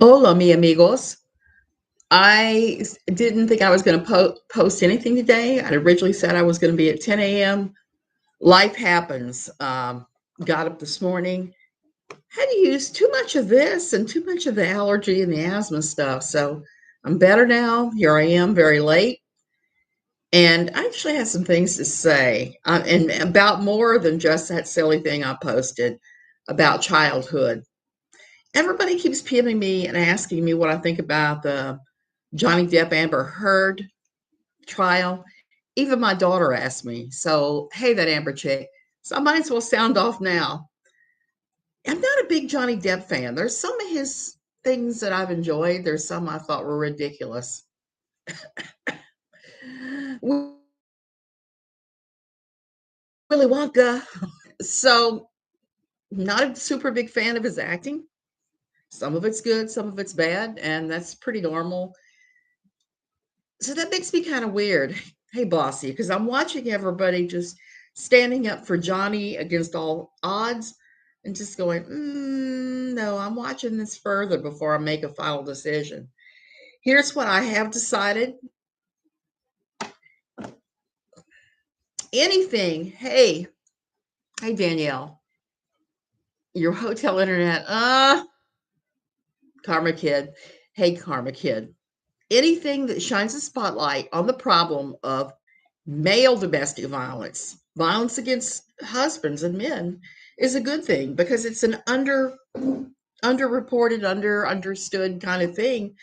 Hola, mi amigos. Didn't think I was going to post anything today. I originally said I was going to be at 10 a.m. Life happens. Got up this morning, had to use too much of this and too much of the allergy and the asthma stuff. So I'm better now. Here I am, very late. And I actually have some things to say and about more than just that silly thing I posted about childhood. Everybody keeps peeling me and asking me what I think about the Johnny Depp Amber Heard trial. Even my daughter asked me. So, hey, that Amber chick. So I might as well sound off now. I'm not a big Johnny Depp fan. There's some of his things that I've enjoyed. There's some I thought were ridiculous. Willy Wonka. So, not a super big fan of his acting. Some of it's good, some of it's bad, and that's pretty normal. So that makes me kind of weird. Hey, bossy, because I'm watching everybody just standing up for Johnny against all odds and just going, no, I'm watching this further before I make a final decision. Here's what I have decided. Anything. Hey, Danielle, your hotel internet. Karma Kid. Hey, Karma Kid. Anything that shines a spotlight on the problem of male domestic violence, violence against husbands and men, is a good thing because it's an underreported, understood kind of thing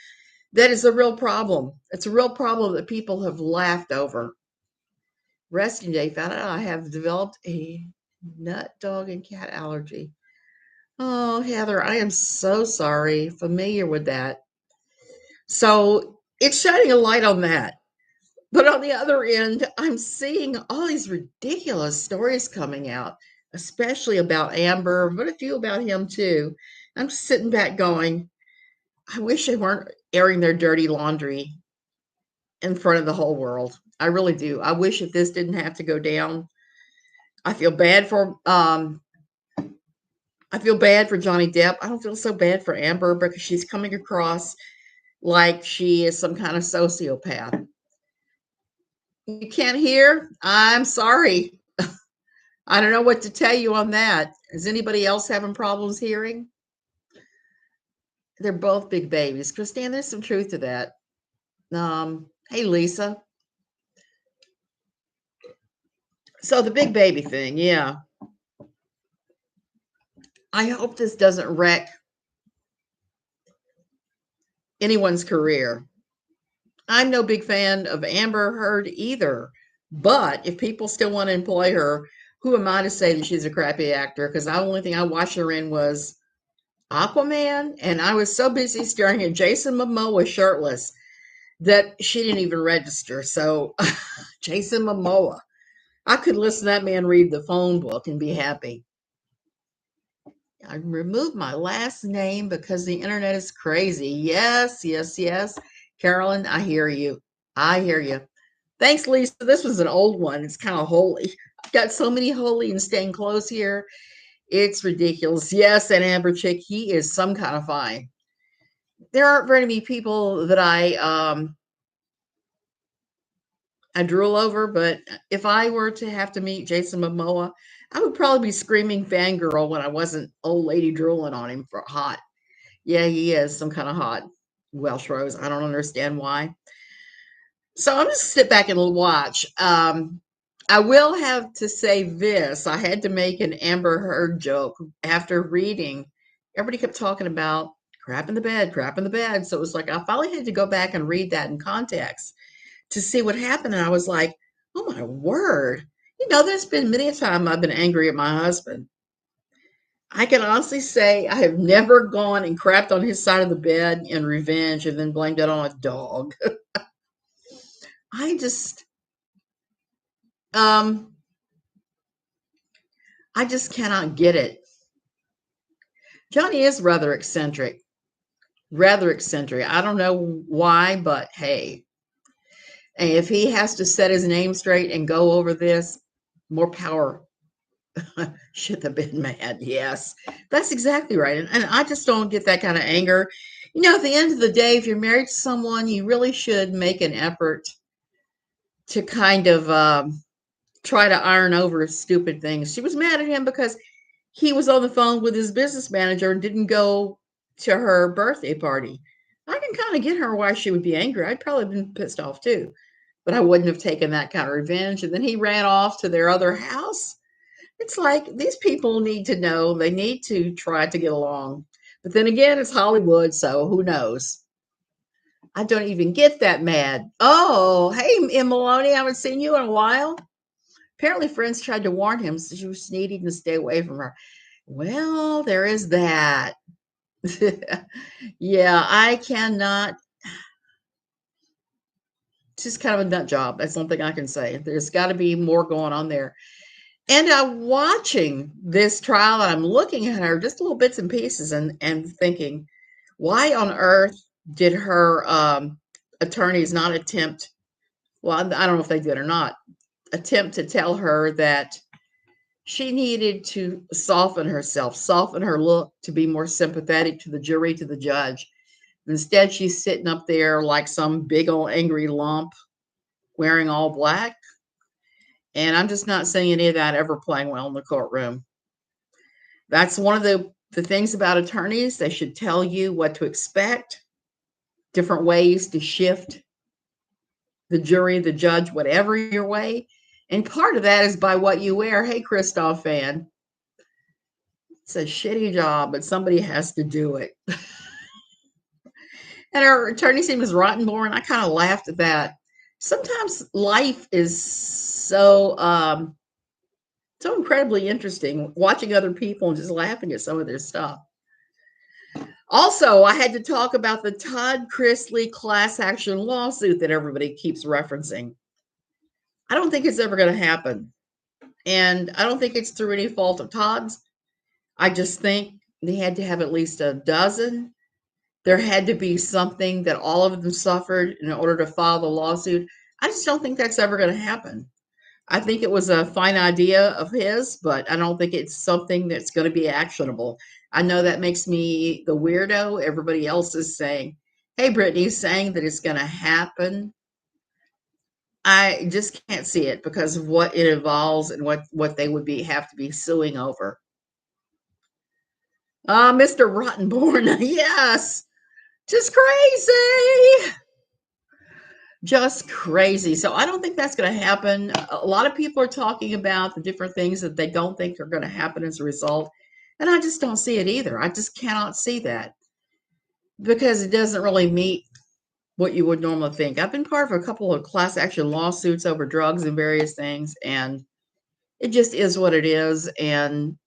that is a real problem. It's a real problem that people have laughed over. Resting day found out I have developed a nut, dog, and cat allergy. Oh, Heather, I am so sorry. Familiar with that. So it's shining a light on that. But on the other end, I'm seeing all these ridiculous stories coming out, especially about Amber, but a few about him too. I'm just sitting back going, I wish they weren't airing their dirty laundry in front of the whole world. I really do. I wish that this didn't have to go down. I feel bad for I feel bad for Johnny Depp. I don't feel so bad for Amber because she's coming across like she is some kind of sociopath. You can't hear? I'm sorry. I don't know what to tell you on that. Is anybody else having problems hearing? They're both big babies. Christine, there's some truth to that. Hey, Lisa. So the big baby thing, yeah. I hope this doesn't wreck anyone's career. I'm no big fan of Amber Heard either. But if people still want to employ her, who am I to say that she's a crappy actor? Because the only thing I watched her in was Aquaman, and I was so busy staring at Jason Momoa shirtless that she didn't even register. So, Jason Momoa, I could listen to that man read the phone book and be happy. I removed my last name because the internet is crazy. Yes, yes, yes. Carolyn, I hear you. I hear you. Thanks, Lisa. This was an old one. It's kind of holy. I've got so many holy and staying close here. It's ridiculous. Yes, that Amber chick, he is some kind of fine. There aren't very many people that I drool over, but if I were to have to meet Jason Momoa, I would probably be screaming fangirl when I wasn't old lady drooling on him for hot. Yeah, he is some kind of hot Welsh rose. I don't understand why. So I'm just sit back and watch. I will have to say this. I had to make an Amber Heard joke after reading. Everybody kept talking about crap in the bed, crap in the bed. So it was like I finally had to go back and read that in context to see what happened. And I was like, oh my word. There's been many a time I've been angry at my husband. I can honestly say I have never gone and crapped on his side of the bed in revenge and then blamed it on a dog. I just um I just cannot get it. Johnny is rather eccentric. Rather eccentric. I don't know why, but hey, if he has to set his name straight and go over this, more power. Should have been mad. Yes, that's exactly right. And I just don't get that kind of anger. You know, at the end of the day, if you're married to someone, you really should make an effort to kind of try to iron over stupid things. She was mad at him because he was on the phone with his business manager and didn't go to her birthday party. I can kind of get her why she would be angry. I'd probably been pissed off too, but I wouldn't have taken that kind of revenge. And then he ran off to their other house. It's like these people need to know they need to try to get along. But then again, it's Hollywood, so who knows? I don't even get that mad. Oh, hey, Maloney, I haven't seen you in a while. Apparently, friends tried to warn him so she was needing to stay away from her. Well, there is that. Yeah, I cannot. Just kind of a nut job. That's one thing I can say. There's got to be more going on there. And I'm watching this trial and I'm looking at her just little bits and pieces and thinking, why on earth did her attorneys not attempt? Well, I don't know if they did or not. Attempt to tell her that she needed to soften herself, soften her look to be more sympathetic to the jury, to the judge. Instead, she's sitting up there like some big old angry lump wearing all black. And I'm just not seeing any of that ever playing well in the courtroom. That's one of the things about attorneys. They should tell you what to expect, different ways to shift the jury, the judge, whatever your way. And part of that is by what you wear. Hey, Christoph fan. It's a shitty job, but somebody has to do it. And our attorney's name is Rottenborn. I kind of laughed at that. Sometimes life is so incredibly interesting, watching other people and just laughing at some of their stuff. Also, I had to talk about the Todd Chrisley Class Action lawsuit that everybody keeps referencing. I don't think it's ever going to happen. And I don't think it's through any fault of Todd's. I just think they had to have at least a dozen. There had to be something that all of them suffered in order to file the lawsuit. I just don't think that's ever going to happen. I think it was a fine idea of his, but I don't think it's something that's going to be actionable. I know that makes me the weirdo. Everybody else is saying, hey, Brittany's saying that it's going to happen. I just can't see it because of what it involves and what they would have to be suing over. Mr. Rottenborn, yes, just crazy. Just crazy. So I don't think that's going to happen. A lot of people are talking about the different things that they don't think are going to happen as a result. And I just don't see it either. I just cannot see that because it doesn't really meet what you would normally think. I've been part of a couple of class action lawsuits over drugs and various things, and it just is what it is. And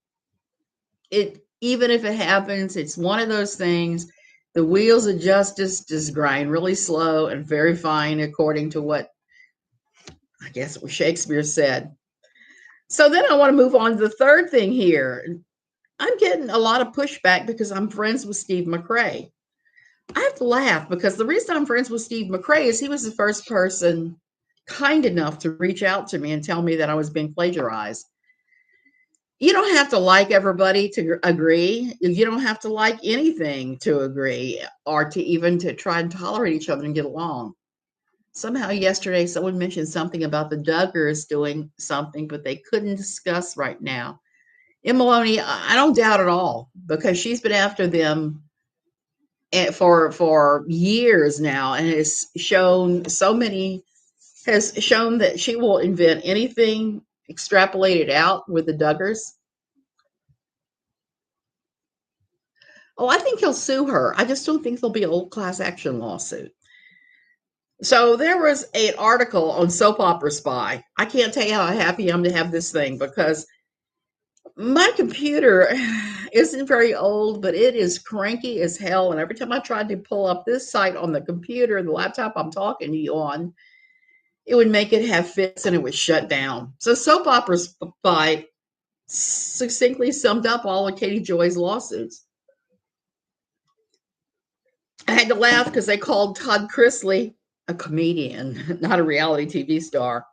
even if it happens, it's one of those things. The wheels of justice just grind really slow and very fine, according to what I guess what Shakespeare said. So then I want to move on to the third thing here. I'm getting a lot of pushback because I'm friends with Steve McRae. I have to laugh because the reason I'm friends with Steve McRae is he was the first person kind enough to reach out to me and tell me that I was being plagiarized. You don't have to like everybody to agree. You don't have to like anything to agree or to even to try and tolerate each other and get along. Somehow yesterday, someone mentioned something about the Duggars doing something, but they couldn't discuss right now. And Maloney, I don't doubt at all because she's been after them for years now and has shown that she will invent anything, extrapolate it out with the Duggars. Oh, I think he'll sue her. I just don't think there'll be a class action lawsuit. So there was an article on Soap Opera Spy. I can't tell you how happy I am to have this thing because my computer isn't very old, but it is cranky as hell. And every time I tried to pull up this site on the computer, the laptop I'm talking to you on, it would make it have fits and it would shut down. So Soap Opera Spy succinctly summed up all of Katie Joy's lawsuits. I had to laugh because they called Todd Chrisley a comedian, not a reality TV star.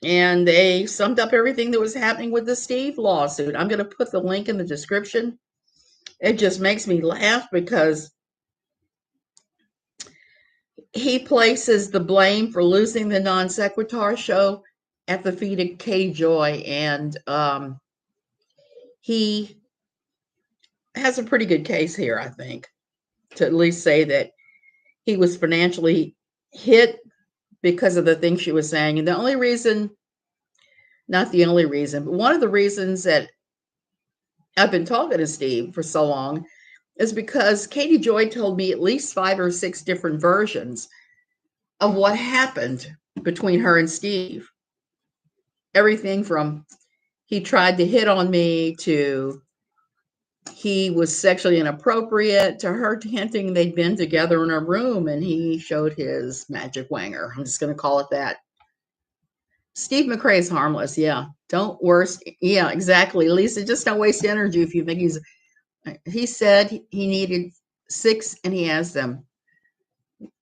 And they summed up everything that was happening with the Steve lawsuit. I'm going to put the link in the description. It just makes me laugh because he places the blame for losing the non sequitur show at the feet of Kay Joy, and he has a pretty good case here, I think, to at least say that he was financially hit because of the things she was saying. And the only reason, not the only reason, but one of the reasons that I've been talking to Steve for so long is because Katie Joy told me at least 5 or 6 different versions of what happened between her and Steve. Everything from he tried to hit on me to he was sexually inappropriate to her hinting they'd been together in a room and he showed his magic wanger. I'm just going to call it that. Steve McRae is harmless. Yeah. Don't worst. Yeah, exactly. Lisa, just don't waste energy if you think he said he needed 6 and he has them.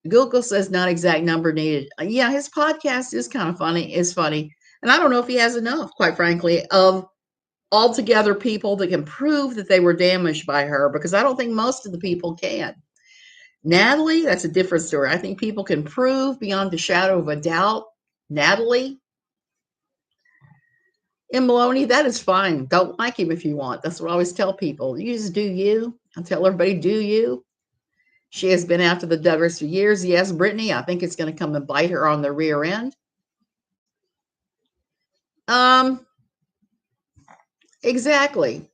Google says not exact number needed. Yeah, his podcast is kind of funny. It's funny. And I don't know if he has enough, quite frankly, of altogether people that can prove that they were damaged by her, because I don't think most of the people can. Natalie, that's a different story. I think people can prove beyond the shadow of a doubt. Natalie and Maloney, that is fine. Don't like him if you want. That's what I always tell people. You just do you. I tell everybody, do you. She has been after the Duggars for years. Yes, Brittany, I think it's going to come and bite her on the rear end. Exactly.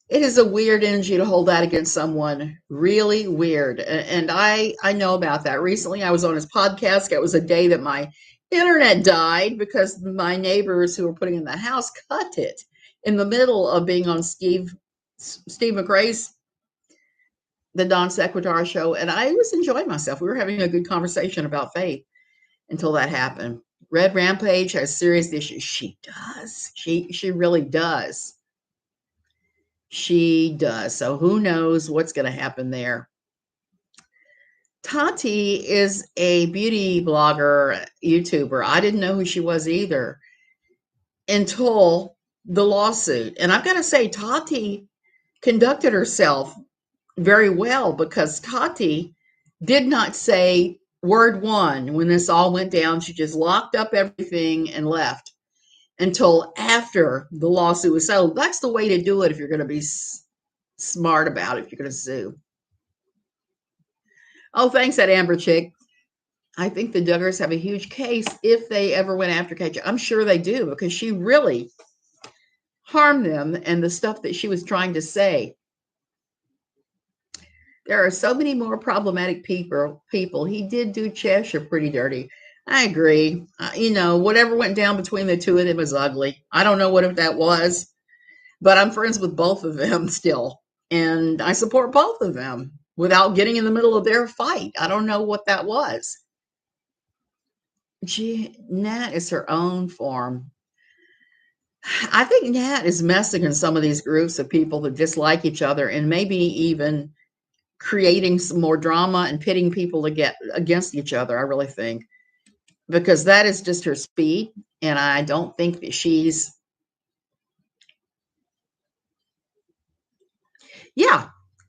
It is a weird energy to hold that against someone. Really weird. And I know about that. Recently, I was on his podcast. It was a day that my internet died because my neighbors who were putting in the house cut it in the middle of being on Steve McRae's The Don Sequitur show. And I was enjoying myself. We were having a good conversation about faith until that happened. Red Rampage has serious issues. She does. She really does. She does. So who knows what's going to happen there. Tati is a beauty blogger, YouTuber. I didn't know who she was either until the lawsuit. And I've got to say, Tati conducted herself very well, because Tati did not say word one when this all went down. She just locked up everything and left until after the lawsuit was settled. That's the way to do it if you're going to be smart about it, if you're going to sue. Oh, thanks, that Amber chick. I think the Duggars have a huge case if they ever went after KJ. I'm sure they do, because she really harmed them and the stuff that she was trying to say. There are so many more problematic people. He did do Cheshire pretty dirty. I agree. Whatever went down between the two of them was ugly. I don't know what that was, but I'm friends with both of them still. And I support both of them without getting in the middle of their fight. I don't know what that was. Nat is her own form. I think Nat is messing in some of these groups of people that dislike each other, and maybe even creating some more drama and pitting people against each other. I really think, because that is just her speed. And I don't think that she's,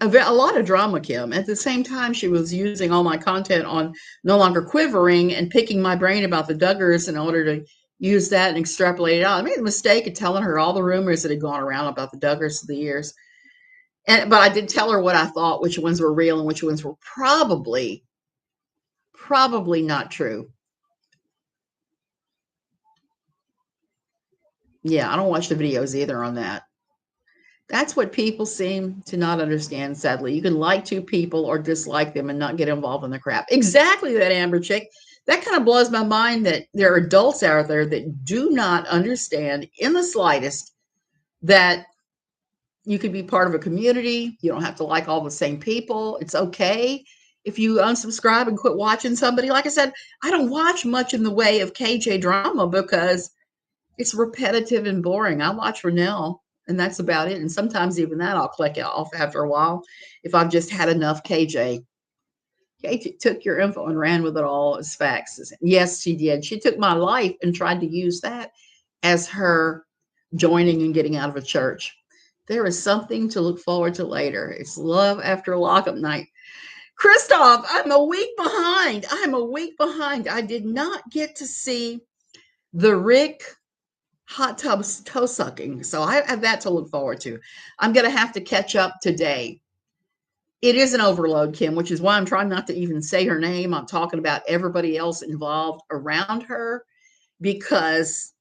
a lot of drama, Kim. At the same time, she was using all my content on No Longer Quivering and picking my brain about the Duggars in order to use that and extrapolate it out. I made the mistake of telling her all the rumors that had gone around about the Duggars through the years. But I did tell her what I thought, which ones were real and which ones were probably not true. Yeah, I don't watch the videos either on that. That's what people seem to not understand, sadly. You can like 2 people or dislike them and not get involved in the crap. Exactly, that Amber chick. That kind of blows my mind that there are adults out there that do not understand in the slightest that you could be part of a community. You don't have to like all the same people. It's okay if you unsubscribe and quit watching somebody. Like I said, I don't watch much in the way of KJ drama because it's repetitive and boring. I watch Renell, and that's about it. And sometimes even that I'll click it off after a while if I've just had enough KJ. KJ took your info and ran with it all as facts. Yes, she did. She took my life and tried to use that as her joining and getting out of a church. There is something to look forward to later. It's love after lockup night. Christoph, I'm a week behind. I'm a week behind. I did not get to see the Rick hot tub toe sucking. So I have that to look forward to. I'm going to have to catch up today. It is an overload, Kim, which is why I'm trying not to even say her name. I'm talking about everybody else involved around her because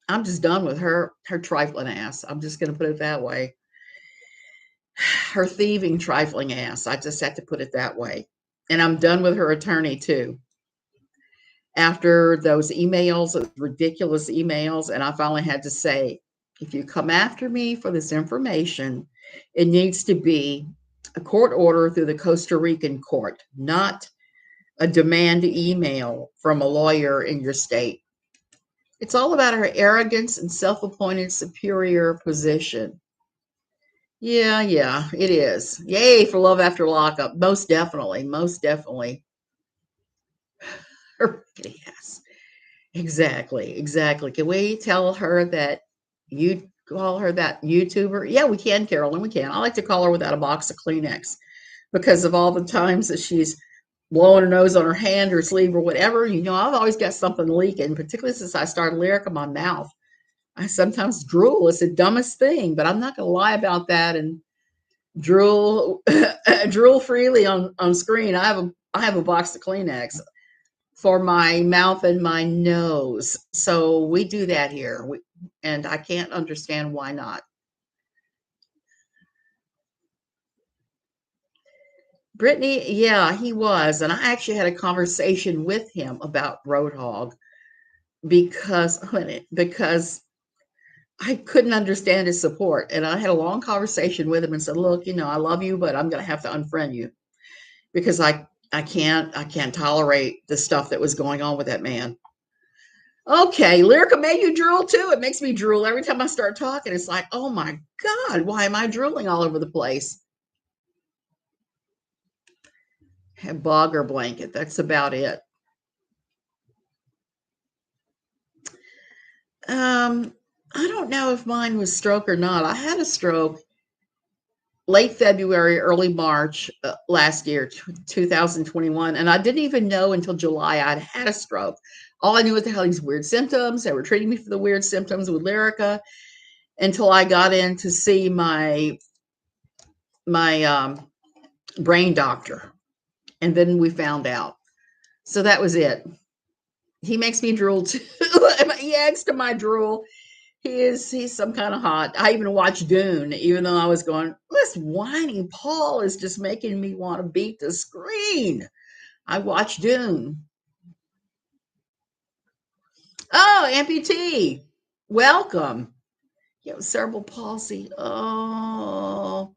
I'm just done with her trifling ass. I'm just going to put it that way. Her thieving, trifling ass. I just have to put it that way. And I'm done with her attorney, too. After those emails, those ridiculous emails, and I finally had to say, if you come after me for this information, it needs to be a court order through the Costa Rican court, not a demand email from a lawyer in your state. It's all about her arrogance and self-appointed superior position. Yeah, it is. Yay for love after lockup. Most definitely. Most definitely. Yes. Exactly. Can we tell her that you call her that YouTuber? Yeah, we can, Carolyn. We can. I like to call her without a box of Kleenex because of all the times that she's blowing her nose on her hand or sleeve or whatever. You know, I've always got something leaking, particularly since I started lyric in my mouth. I sometimes drool. It's the dumbest thing, but I'm not going to lie about that and drool drool freely on screen. I have a box of Kleenex for my mouth and my nose. So we do that here. And I can't understand why not. Brittany, yeah, he was. And I actually had a conversation with him about Roadhog because I couldn't understand his support. And I had a long conversation with him and said, look, you know, I love you, but I'm going to have to unfriend you because I can't tolerate the stuff that was going on with that man. Okay, Lyrica made you drool too. It makes me drool every time I start talking. It's like, oh my God, why am I drooling all over the place? Bogger blanket. That's about it. I don't know if mine was stroke or not. I had a stroke late February, early March last year, 2021, and I didn't even know until July I'd had a stroke. All I knew was I had these weird symptoms. They were treating me for the weird symptoms with Lyrica until I got in to see my brain doctor, and then we found out. So that was it. He makes me drool too. He adds to my drool. He's some kind of hot. I even watched Dune, even though I was going, this whining Paul is just making me want to beat the screen. I watched Dune. Oh, amputee. Welcome. You have cerebral palsy. Oh,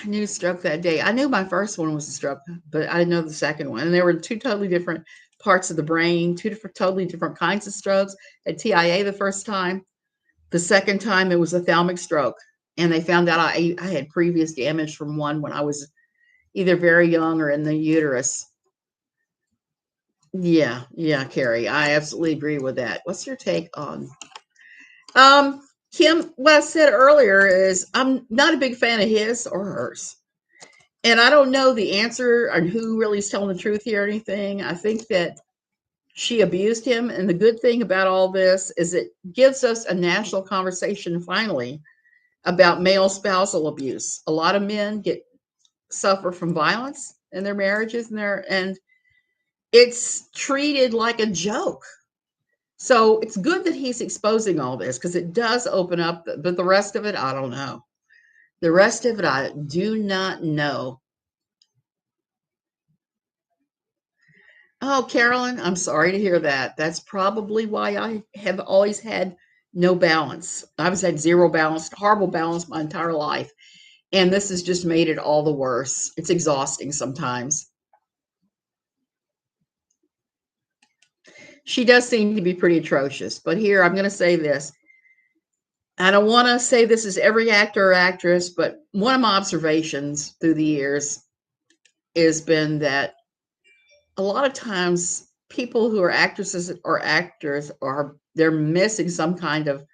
I knew stroke that day. I knew my first one was a stroke, but I didn't know the second one. And there were two totally different parts of the brain, totally different kinds of strokes. At TIA the first time. The second time it was a thalamic stroke. And they found out I had previous damage from one when I was either very young or in the uterus. Yeah, Carrie. I absolutely agree with that. What's your take on Kim? What I said earlier is I'm not a big fan of his or hers. And I don't know the answer on who really is telling the truth here or anything. I think that she abused him. And the good thing about all this is it gives us a national conversation finally about male spousal abuse. A lot of men suffer from violence in their marriages and it's treated like a joke. So it's good that he's exposing all this because it does open up, but the rest of it, I don't know. The rest of it, I do not know. Oh, Carolyn, I'm sorry to hear that. That's probably why I have always had no balance. I've always had zero balance, horrible balance my entire life. And this has just made it all the worse. It's exhausting sometimes. She does seem to be pretty atrocious. But here, I'm going to say this. I don't want to say this is every actor or actress, but one of my observations through the years has been that a lot of times people who are actresses or actors they're missing some kind of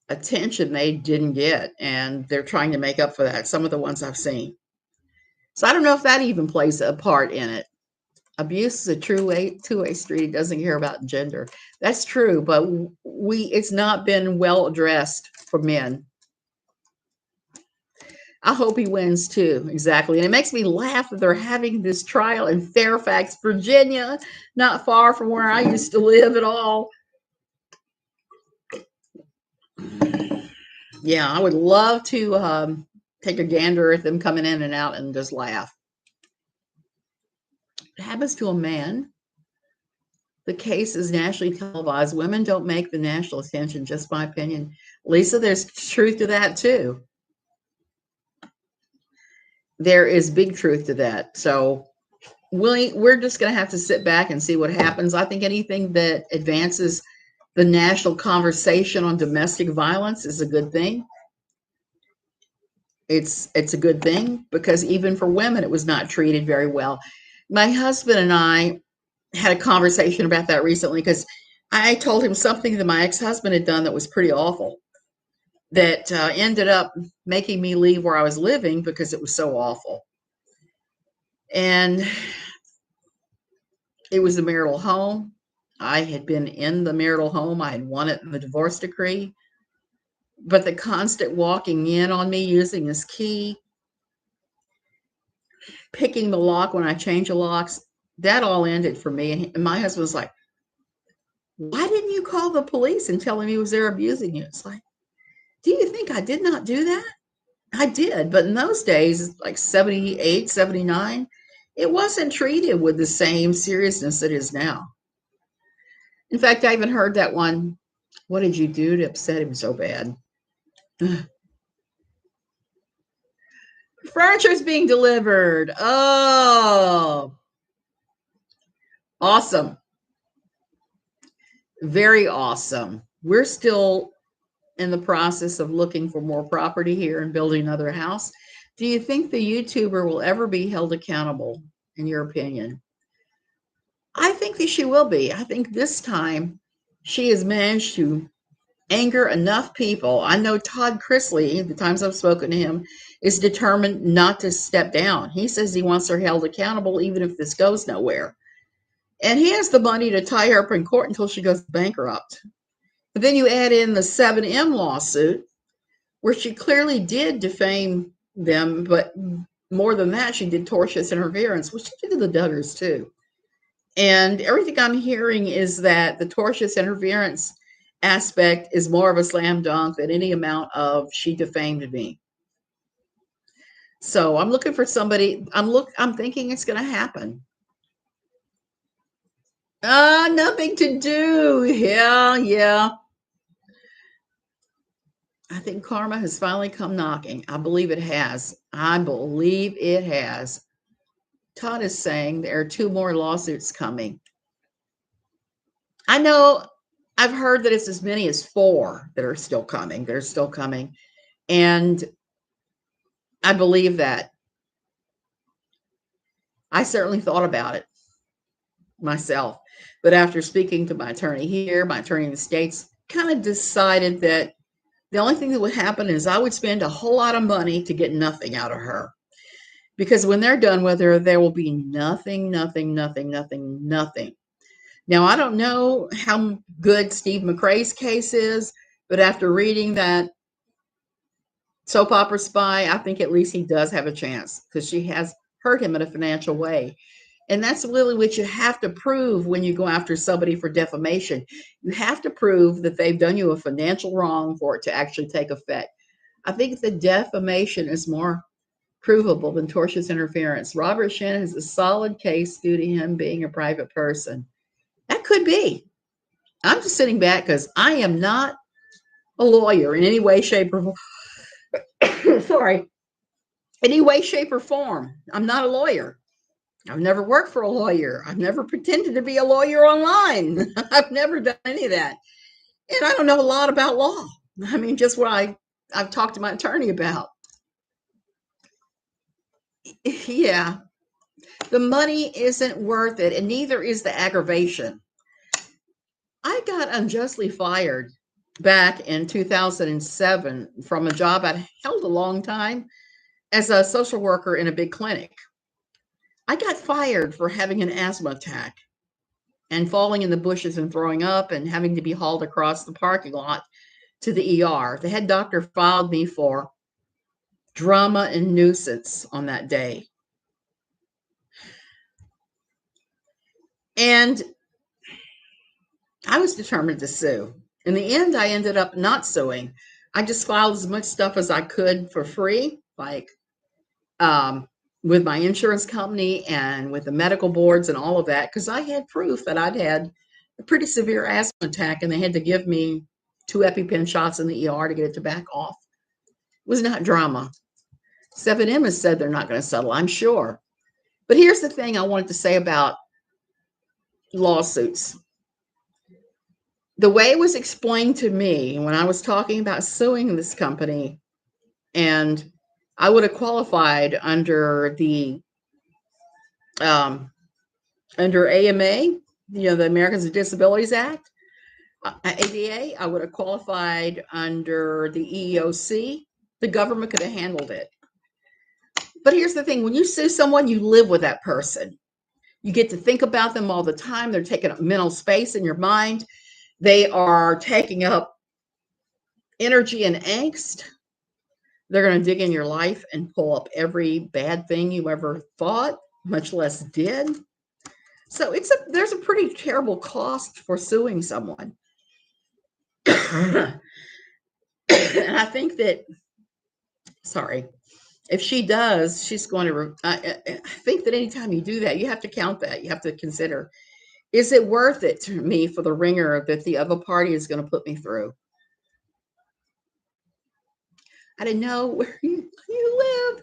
attention they didn't get, and they're trying to make up for that. Some of the ones I've seen. So I don't know if that even plays a part in it. Abuse is a two-way street. It doesn't care about gender. That's true, but it's not been well addressed for men. I hope he wins too. Exactly. And it makes me laugh that they're having this trial in Fairfax, Virginia, not far from where I used to live at all. Yeah, I would love to take a gander at them coming in and out and just laugh. It happens to a man. The case is nationally televised. Women don't make the national attention, just my opinion. Lisa, there's truth to that too. There is big truth to that. So we're just going to have to sit back and see what happens. I think anything that advances the national conversation on domestic violence is a good thing. It's a good thing because even for women, it was not treated very well. My husband and I had a conversation about that recently because I told him something that my ex-husband had done that was pretty awful, that ended up making me leave where I was living because it was so awful. And it was a marital home. I had been in the marital home. I had won it in the divorce decree. But the constant walking in on me using his key, picking the lock when I change the locks, that all ended for me. And my husband was like, why didn't you call the police and tell him he was there abusing you? It's like, do you think I did not do that? I did. But in those days, like 78, 79, it wasn't treated with the same seriousness it is now. In fact, I even heard that one, what did you do to upset him so bad? Furniture's being delivered. Oh, awesome. Very awesome. We're still in the process of looking for more property here and building another house. Do you think the YouTuber will ever be held accountable, in your opinion? I think that she will be. I think this time she has managed to anger enough people. I know Todd Chrisley, the times I've spoken to him, is determined not to step down. He says he wants her held accountable even if this goes nowhere. And he has the money to tie her up in court until she goes bankrupt. But then you add in the 7M lawsuit, where she clearly did defame them, but more than that, she did tortious interference, which she did to the Duggars too. And everything I'm hearing is that the tortious interference aspect is more of a slam dunk than any amount of she defamed me. So I'm looking for somebody. I'm thinking it's going to happen. Nothing to do. Yeah. I think karma has finally come knocking. I believe it has. Todd is saying there are 2 more lawsuits coming. I know I've heard that it's as many as 4 that are still coming. They're still coming. And I believe that. I certainly thought about it myself. But after speaking to my attorney here, my attorney in the States, kind of decided that the only thing that would happen is I would spend a whole lot of money to get nothing out of her. Because when they're done with her, there will be nothing. Now, I don't know how good Steve McRae's case is, but after reading that soap opera spy, I think at least he does have a chance because she has hurt him in a financial way. And that's really what you have to prove when you go after somebody for defamation. You have to prove that they've done you a financial wrong for it to actually take effect. I think the defamation is more provable than tortious interference. Robert Shannon has a solid case due to him being a private person. That could be. I'm just sitting back because I am not a lawyer in any way, shape, or sorry, any way, shape, or form. I'm not a lawyer. I've never worked for a lawyer. I've never pretended to be a lawyer online. I've never done any of that. And I don't know a lot about law. I mean, just what I've talked to my attorney about. Yeah. The money isn't worth it, and neither is the aggravation. I got unjustly fired back in 2007 from a job I held a long time as a social worker in a big clinic. I got fired for having an asthma attack and falling in the bushes and throwing up and having to be hauled across the parking lot to the ER. The head doctor filed me for drama and nuisance on that day. And I was determined to sue. In the end, I ended up not suing. I just filed as much stuff as I could for free, like with my insurance company and with the medical boards and all of that, because I had proof that I'd had a pretty severe asthma attack and they had to give me 2 EpiPen shots in the ER to get it to back off. It was not drama. 7M has said they're not going to settle, I'm sure. But here's the thing I wanted to say about lawsuits. The way it was explained to me when I was talking about suing this company, and I would have qualified under the under AMA, the Americans with Disabilities Act, ADA. I would have qualified under the EEOC. The government could have handled it. But here's the thing: when you sue someone, you live with that person. You get to think about them all the time. They're taking up mental space in your mind. They are taking up energy and angst. They're going to dig in your life and pull up every bad thing you ever thought, much less did. So there's a pretty terrible cost for suing someone. And I think that, if she does, she's going to, I think that anytime you do that, you have to count that. You have to consider, is it worth it to me for the ringer that the other party is going to put me through? I didn't know where you live.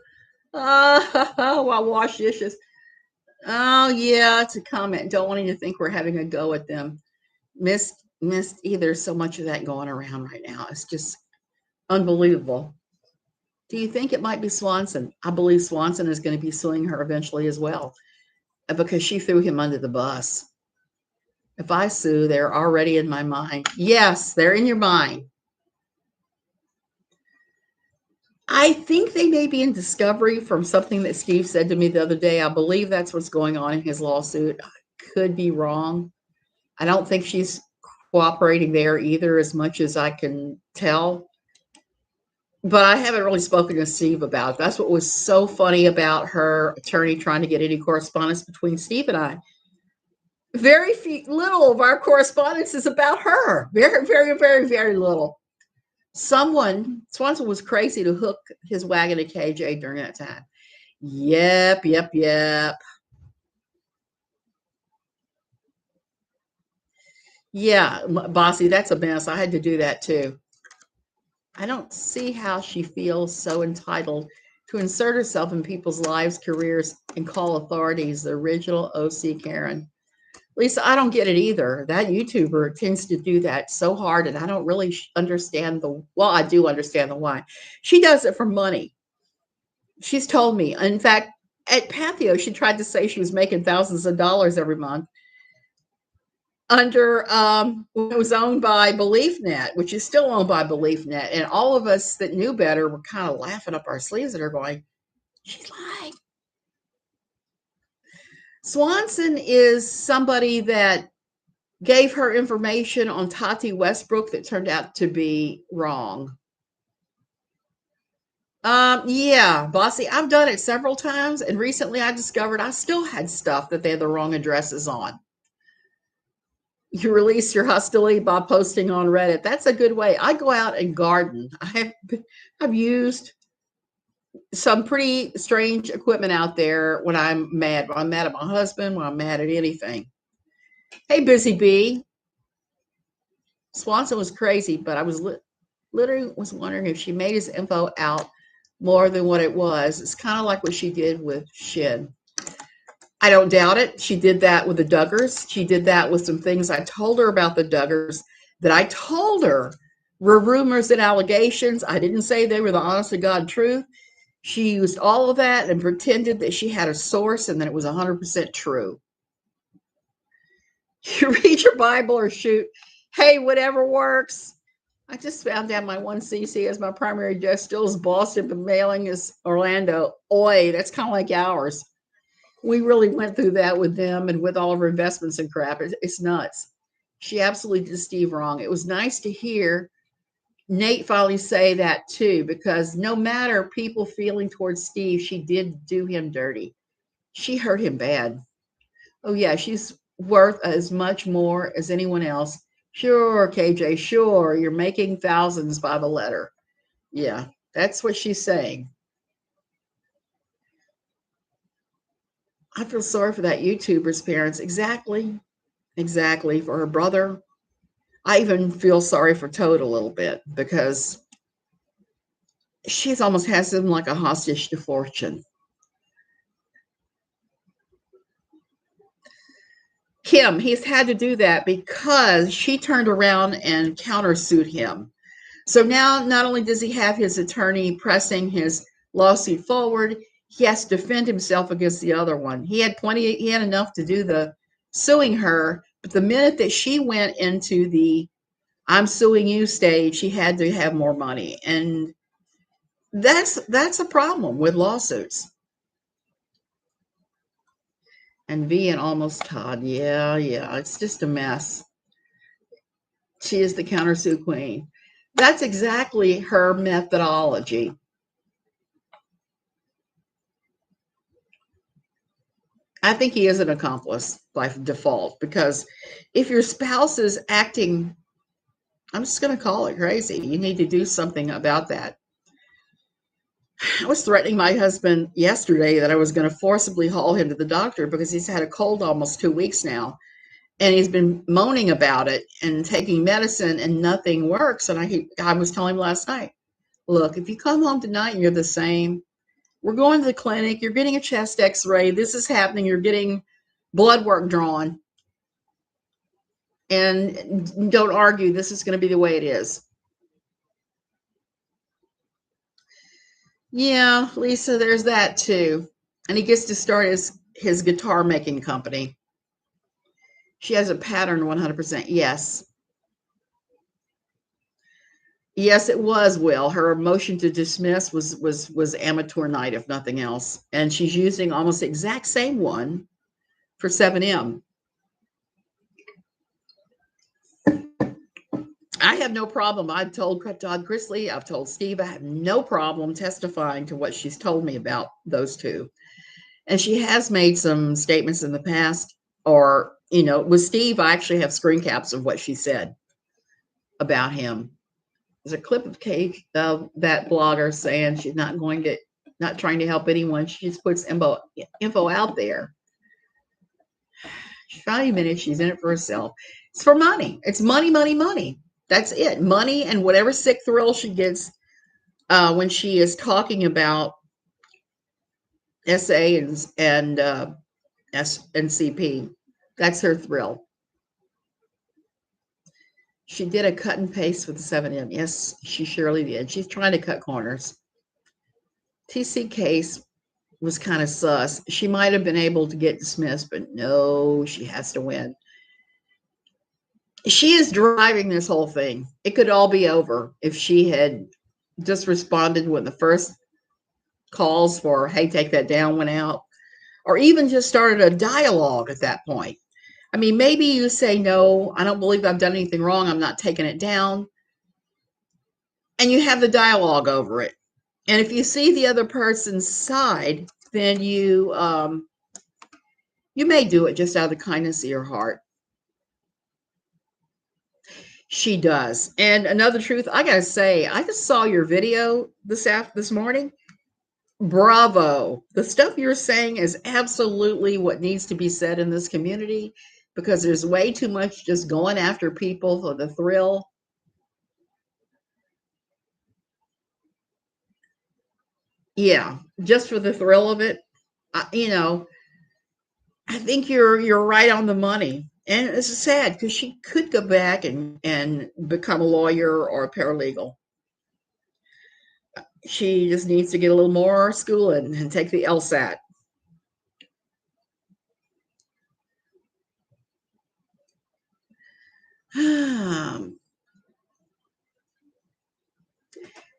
Oh, I wash dishes. Oh, yeah, it's a comment. Don't want you to think we're having a go at them. Missed either. So much of that going around right now. It's just unbelievable. Do you think it might be Swanson? I believe Swanson is going to be suing her eventually as well, because she threw him under the bus. If I sue, they're already in my mind. Yes, they're in your mind. I think they may be in discovery from something that Steve said to me the other day. I believe that's what's going on in his lawsuit. I could be wrong. I don't think she's cooperating there either, as much as I can tell. But I haven't really spoken to Steve about it. That's what was so funny about her attorney trying to get any correspondence between Steve and I. Little of our correspondence is about her. Very, very, very, very little. Swanson was crazy to hook his wagon to KJ during that time. Yep. Yeah, Bossy, that's a mess. I had to do that too. I don't see how she feels so entitled to insert herself in people's lives, careers, and call authorities the original OC Karen. Lisa, I don't get it either. That YouTuber tends to do that so hard, and I don't really understand I do understand the why. She does it for money. She's told me. In fact, at Pathio, she tried to say she was making thousands of dollars every month under it was owned by BeliefNet, which is still owned by BeliefNet. And all of us that knew better were kind of laughing up our sleeves at her going, she's lying. Swanson is somebody that gave her information on Tati Westbrook that turned out to be wrong. Yeah, Bossy, I've done it several times, and recently I discovered I still had stuff that they had the wrong addresses on. You release your hostility by posting on Reddit. That's a good way. I go out and garden. I've used some pretty strange equipment out there when I'm mad. When I'm mad at my husband, when I'm mad at anything. Hey, Busy Bee. Swanson was crazy, but I was literally was wondering if she made his info out more than what it was. It's kind of like what she did with Shin. I don't doubt it. She did that with the Duggars. She did that with some things I told her about the Duggars that I told her were rumors and allegations. I didn't say they were the honest to God truth. She used all of that and pretended that she had a source and that it was 100% true. You read your Bible or shoot. Hey, whatever works. I just found out my one CC as my primary address still is Boston, but mailing is Orlando. Oi, that's kind of like ours. We really went through that with them and with all of our investments and crap. It's nuts. She absolutely did Steve wrong. It was nice to hear Nate finally say that too, because no matter people feeling towards Steve, she did do him dirty. She hurt him bad. Oh, yeah, she's worth as much more as anyone else. Sure, KJ, sure, you're making thousands by the letter. Yeah, that's what she's saying. I feel sorry for that YouTuber's parents. Exactly. Exactly. For her brother. I even feel sorry for Toad a little bit because she's almost has him like a hostage to fortune. Kim, he's had to do that because she turned around and countersued him. So now not only does he have his attorney pressing his lawsuit forward, he has to defend himself against the other one. He had enough to do the suing her, but the minute that she went into the I'm suing you stage, he had to have more money. And that's a problem with lawsuits. And V and almost Todd. Yeah, yeah. It's just a mess. She is the countersue queen. That's exactly her methodology. I think he is an accomplice by default because if your spouse is acting, I'm just going to call it crazy. You need to do something about that. I was threatening my husband yesterday that I was going to forcibly haul him to the doctor because he's had a cold almost 2 weeks now. And he's been moaning about it and taking medicine and nothing works. And I was telling him last night, look, if you come home tonight and you're the same, we're going to the clinic, you're getting a chest x-ray, this is happening, you're getting blood work drawn. And don't argue, this is going to be the way it is. Yeah, Lisa, there's that too. And he gets to start his guitar making company. She has a pattern 100%. Yes. Yes, it was, Will. Her motion to dismiss was amateur night, if nothing else. And she's using almost the exact same one for 7M. I have no problem. I've told Todd Chrisley, I've told Steve, I have no problem testifying to what she's told me about those two. And she has made some statements in the past, or, with Steve, I actually have screen caps of what she said about him. There's a clip of Kate, that blogger saying she's not trying to help anyone. She just puts info out there. 5 minutes, she's in it for herself. It's for money. It's money, money, money. That's it. Money and whatever sick thrill she gets when she is talking about SA and CP. That's her thrill. She did a cut and paste with the 7M. Yes, she surely did. She's trying to cut corners. TC case was kind of sus. She might have been able to get dismissed, but no, she has to win. She is driving this whole thing. It could all be over if she had just responded when the first calls for, hey, take that down went out, or even just started a dialogue at that point. I mean, maybe you say, no, I don't believe I've done anything wrong. I'm not taking it down. And you have the dialogue over it. And if you see the other person's side, then you may do it just out of the kindness of your heart. She does. And another truth, I gotta say, I just saw your video this morning. Bravo. The stuff you're saying is absolutely what needs to be said in this community, because there's way too much just going after people for the thrill. Yeah, just for the thrill of it. I think you're right on the money. And it's sad because she could go back and become a lawyer or a paralegal. She just needs to get a little more schooling and take the LSAT.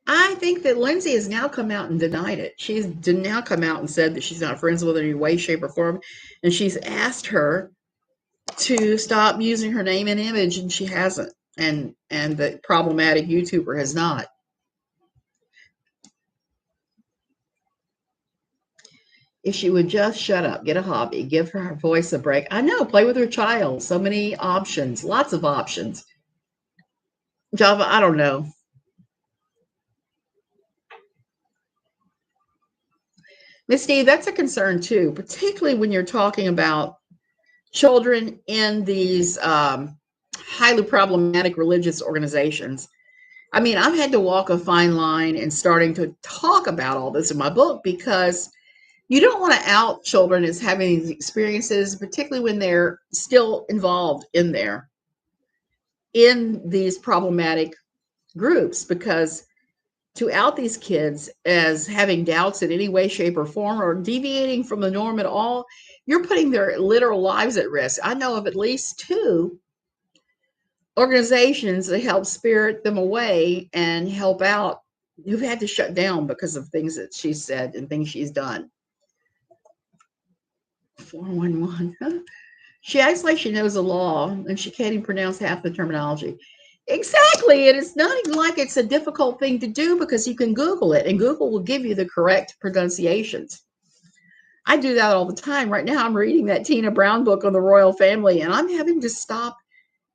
I think that Lindsay has now come out and denied it. She's now come out and said that she's not friends with her in any way, shape, or form. And she's asked her to stop using her name and image, and she hasn't. And the problematic YouTuber has not. If she would just shut up, get a hobby, give her voice a break. I know, play with her child. So many options, lots of options. Java, I don't know. Miss Steve, that's a concern too, particularly when you're talking about children in these highly problematic religious organizations. I mean, I've had to walk a fine line in starting to talk about all this in my book because you don't want to out children as having these experiences, particularly when they're still involved in these problematic groups, because to out these kids as having doubts in any way, shape, or form, or deviating from the norm at all, you're putting their literal lives at risk. I know of at least two organizations that help spirit them away and help out who've had to shut down because of things that she's said and things she's done. 411. She acts like she knows the law and she can't even pronounce half the terminology. Exactly. And it's not even like it's a difficult thing to do because you can Google it and Google will give you the correct pronunciations. I do that all the time. Right now, I'm reading that Tina Brown book on the royal family and I'm having to stop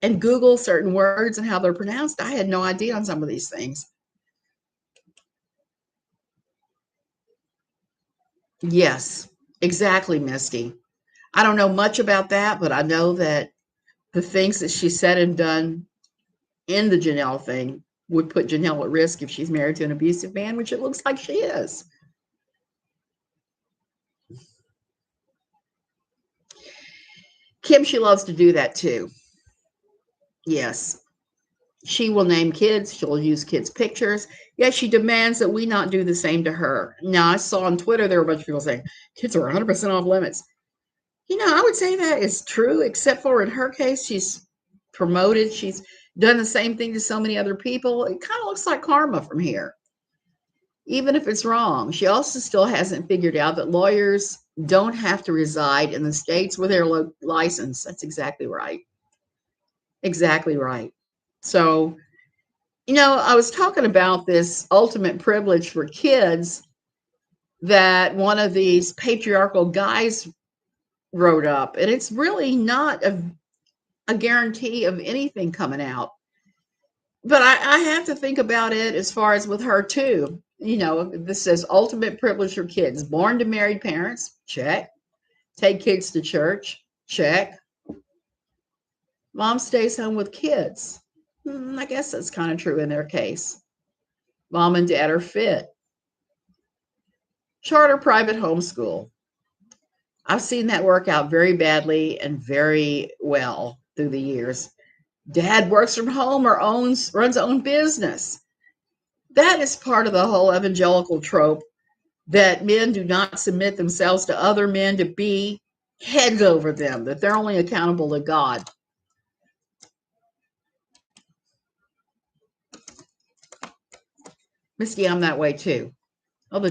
and Google certain words and how they're pronounced. I had no idea on some of these things. Yes, exactly, Misty. I don't know much about that, but I know that the things that she said and done in the Janelle thing would put Janelle at risk if she's married to an abusive man, which it looks like she is. Kim, she loves to do that too. Yes. She will name kids. She'll use kids' pictures. Yet she demands that we not do the same to her. Now, I saw on Twitter there were a bunch of people saying kids are 100% off limits. I would say that is true, except for in her case, she's promoted. She's done the same thing to so many other people. It kind of looks like karma from here, even if it's wrong. She also still hasn't figured out that lawyers don't have to reside in the states with their license. That's exactly right. Exactly right. So, I was talking about this ultimate privilege for kids that one of these patriarchal guys wrote up, and it's really not a guarantee of anything coming out. But I have to think about it as far as with her too. This says ultimate privilege for kids born to married parents. Check. Take kids to church. Check. Mom stays home with kids. I guess that's kind of true in their case. Mom and dad are fit. Charter private homeschool. I've seen that work out very badly and very well through the years. Dad works from home or runs own business. That is part of the whole evangelical trope that men do not submit themselves to other men to be heads over them, that they're only accountable to God. Misty, I'm that way too. Oh,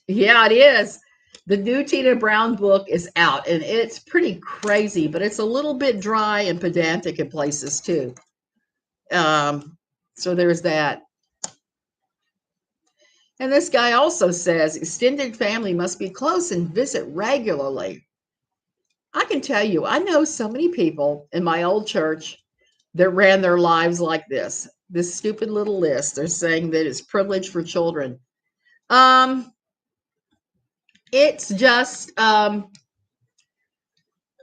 yeah, it is. The new Tina Brown book is out and it's pretty crazy, but it's a little bit dry and pedantic in places too. So there's that. And this guy also says extended family must be close and visit regularly. I can tell you, I know so many people in my old church that ran their lives like this stupid little list. They're saying that it's privilege for children. It's just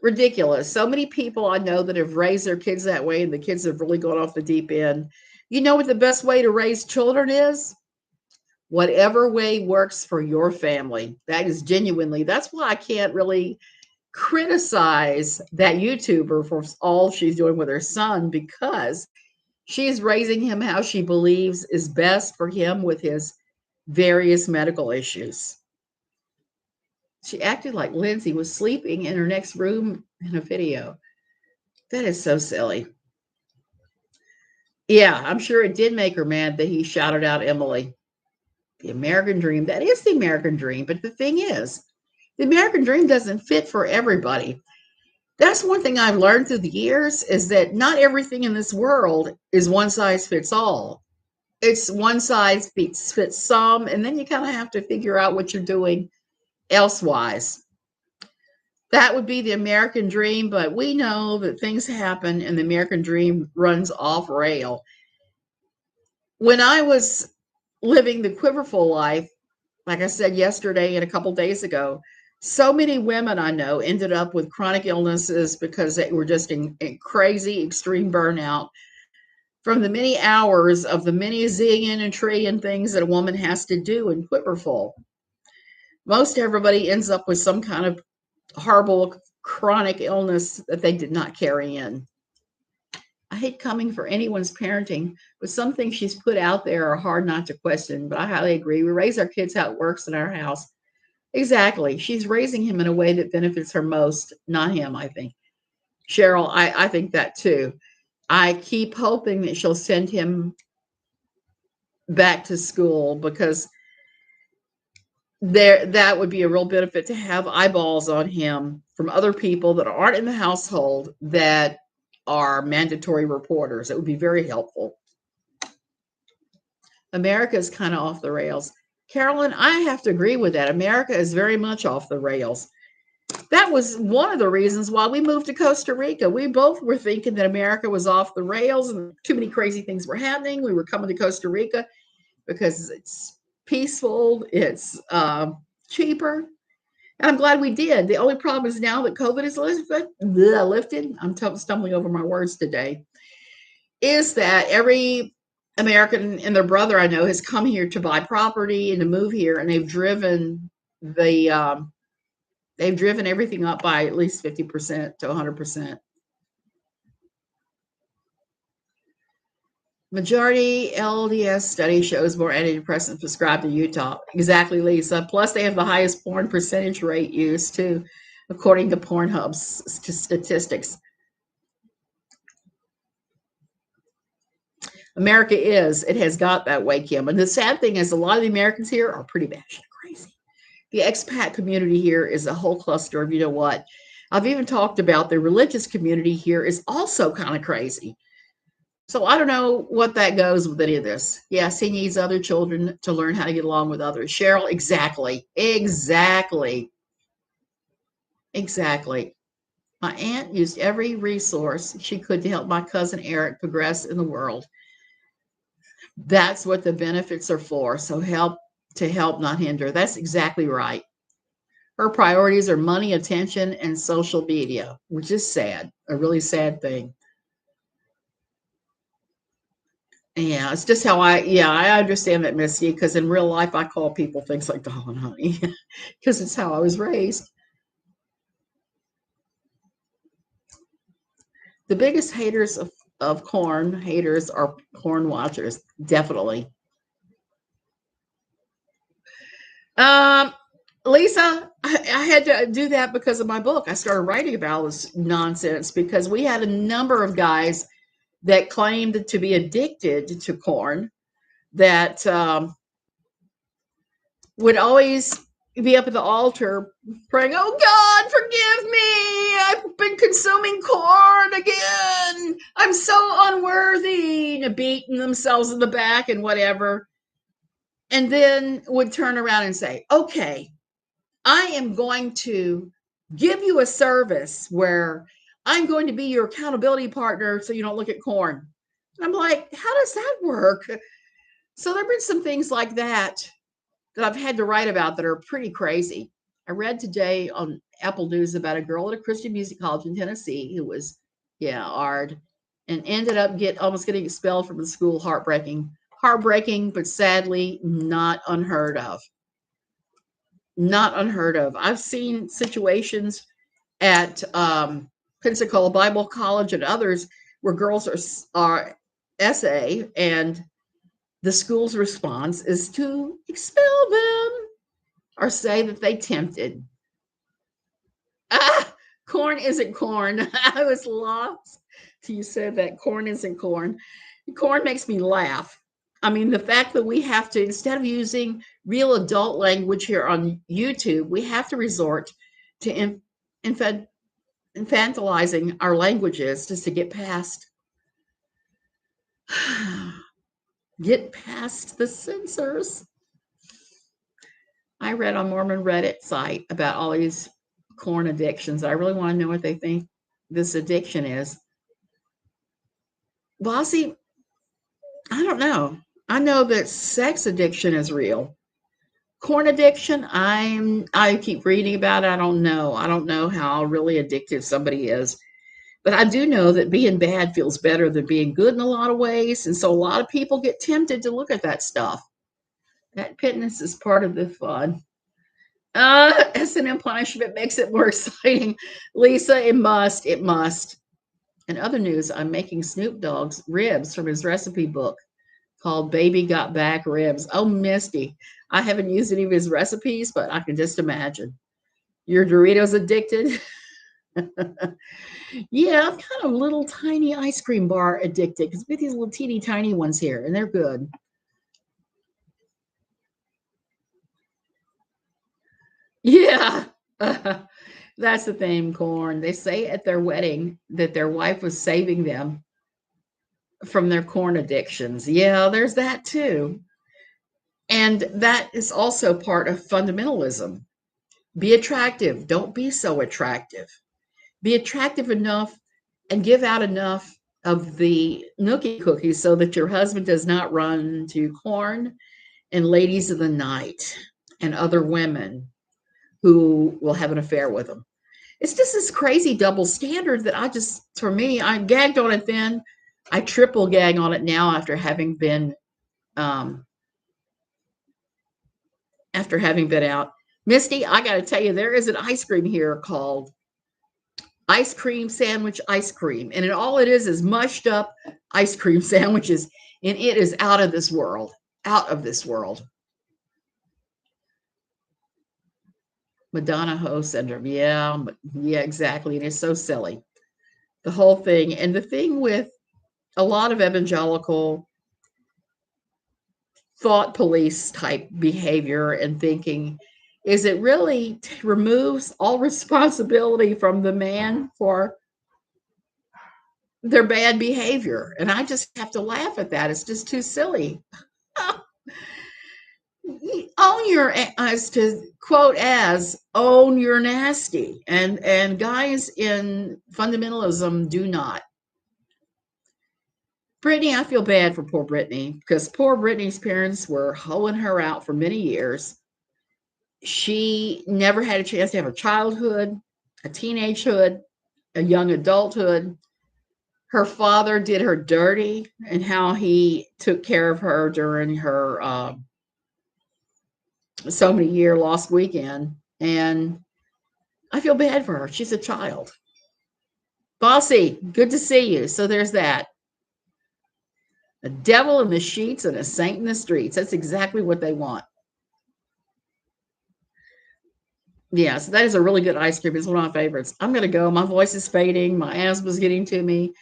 ridiculous. So many people I know that have raised their kids that way, and the kids have really gone off the deep end. You know what the best way to raise children is? Whatever way works for your family. That is genuinely, that's why I can't really criticize that YouTuber for all she's doing with her son, because she's raising him how she believes is best for him with his various medical issues. She acted like Lindsay was sleeping in her next room in a video. That is so silly. Yeah, I'm sure it did make her mad that he shouted out Emily. The American dream, that is the American dream. But the thing is, the American dream doesn't fit for everybody. That's one thing I've learned through the years is that not everything in this world is one size fits all. It's one size fits some, and then you kind of have to figure out what you're doing elsewise. That would be the American dream, but we know that things happen and the American dream runs off rail. When I was living the quiverful life, like I said yesterday and a couple days ago, so many women I know ended up with chronic illnesses because they were just in crazy extreme burnout from the many hours of the many zillion and trillion things that a woman has to do in quiverful. Most everybody ends up with some kind of horrible chronic illness that they did not carry in. I hate coming for anyone's parenting, but some things she's put out there are hard not to question. But I highly agree. We raise our kids how it works in our house. Exactly. She's raising him in a way that benefits her most, not him, I think. Cheryl, I think that too. I keep hoping that she'll send him back to school because that would be a real benefit to have eyeballs on him from other people that aren't in the household that are mandatory reporters. It would be very helpful. America is kind of off the rails. Carolyn, I have to agree with that. America is very much off the rails. That was one of the reasons why we moved to Costa Rica. We both were thinking that America was off the rails and too many crazy things were happening. We were coming to Costa Rica because it's peaceful, it's cheaper. And I'm glad we did. The only problem is now that COVID is lifted. I'm stumbling over my words today. Is that every American and their brother I know has come here to buy property and to move here, and the they've driven everything up by at least 50% to 100%. Majority LDS study shows more antidepressants prescribed in Utah. Exactly, Lisa. Plus, they have the highest porn percentage rate used too, according to Pornhub's statistics. America it has got that way, Kim. And the sad thing is, a lot of the Americans here are pretty batshit crazy. The expat community here is a whole cluster of, you know what? I've even talked about the religious community here is also kind of crazy. So I don't know what that goes with any of this. Yes, he needs other children to learn how to get along with others. Cheryl, exactly. Exactly. Exactly. My aunt used every resource she could to help my cousin Eric progress in the world. That's what the benefits are for. So help, not hinder. That's exactly right. Her priorities are money, attention, and social media, which is sad, a really sad thing. Yeah, it's just how I understand that, Missy, because in real life, I call people things like doll and honey because it's how I was raised. The biggest haters of corn haters are corn watchers, definitely. Um, Lisa, I had to do that because of my book. I started writing about this nonsense because we had a number of guys that claimed to be addicted to corn that would always be up at the altar praying, "Oh God, forgive me. I've been consuming corn again. I'm so unworthy," and beating themselves in the back and whatever. And then would turn around and say, "Okay, I am going to give you a service where I'm going to be your accountability partner so you don't look at corn." And I'm like, how does that work? So there have been some things like that I've had to write about that are pretty crazy. I read today on Apple News about a girl at a Christian music college in Tennessee who was, yeah, ARD, and ended up almost getting expelled from the school. Heartbreaking, but sadly not unheard of. Not unheard of. I've seen situations at Pensacola Bible College and others where girls are SA and the school's response is to expel them or say that they tempted. Ah, corn isn't corn. I was lost. You said that corn isn't corn. Corn makes me laugh. I mean, the fact that we have to, instead of using real adult language here on YouTube, we have to resort to infant, infantilizing our languages just to get past the censors. I read on Mormon Reddit site about all these corn addictions. I really want to know what they think this addiction is. Bossy, I don't know. I know that sex addiction is real. Corn addiction, I keep reading about it. I don't know. I don't know how really addictive somebody is. But I do know that being bad feels better than being good in a lot of ways. And so a lot of people get tempted to look at that stuff. That pittance is part of the fun. S&M punishment makes it more exciting. Lisa, it must. It must. In other news, I'm making Snoop Dogg's ribs from his recipe book called Baby Got Back Ribs. Oh, Misty. I haven't used any of his recipes, but I can just imagine. Your Doritos addicted? Yeah, I'm kind of little tiny ice cream bar addicted because we have these little teeny tiny ones here, and they're good. Yeah. That's the thing, corn. They say at their wedding that their wife was saving them from their corn addictions. Yeah, there's that too. And that is also part of fundamentalism. Be attractive. Don't be so attractive. Be attractive enough and give out enough of the nookie cookies so that your husband does not run to corn and ladies of the night and other women who will have an affair with him. It's just this crazy double standard that for me, I gagged on it then. I triple gag on it now um, after having been out. Misty, I got to tell you, there is an ice cream here called ice cream sandwich ice cream. And all it is mushed up ice cream sandwiches. And it is out of this world, out of this world. Madonna Ho syndrome. Yeah, exactly. And it's so silly. The whole thing. And the thing with a lot of evangelical thought police type behavior and thinking is it really removes all responsibility from the man for their bad behavior. And I just have to laugh at that. It's just too silly. Own your, as to quote, as own your nasty. And guys in fundamentalism do not. Brittany, I feel bad for poor Brittany because poor Brittany's parents were hoeing her out for many years. She never had a chance to have a childhood, a teenagehood, a young adulthood. Her father did her dirty and how he took care of her during her so many year lost weekend. And I feel bad for her. She's a child. Bossy, good to see you. So there's that. A devil in the sheets and a saint in the streets. That's exactly what they want. Yeah, so that is a really good ice cream. It's one of my favorites. I'm going to go. My voice is fading. My asthma's getting to me.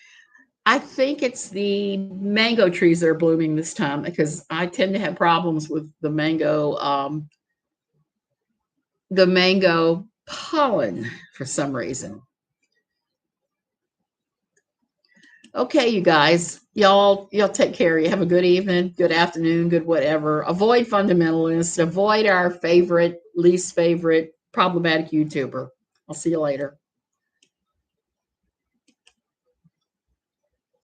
I think it's the mango trees that are blooming this time because I tend to have problems with the mango pollen for some reason. Okay, you guys, y'all take care. You have a good evening, good afternoon, good whatever. Avoid fundamentalists. Avoid our least favorite problematic YouTuber. I'll see you later.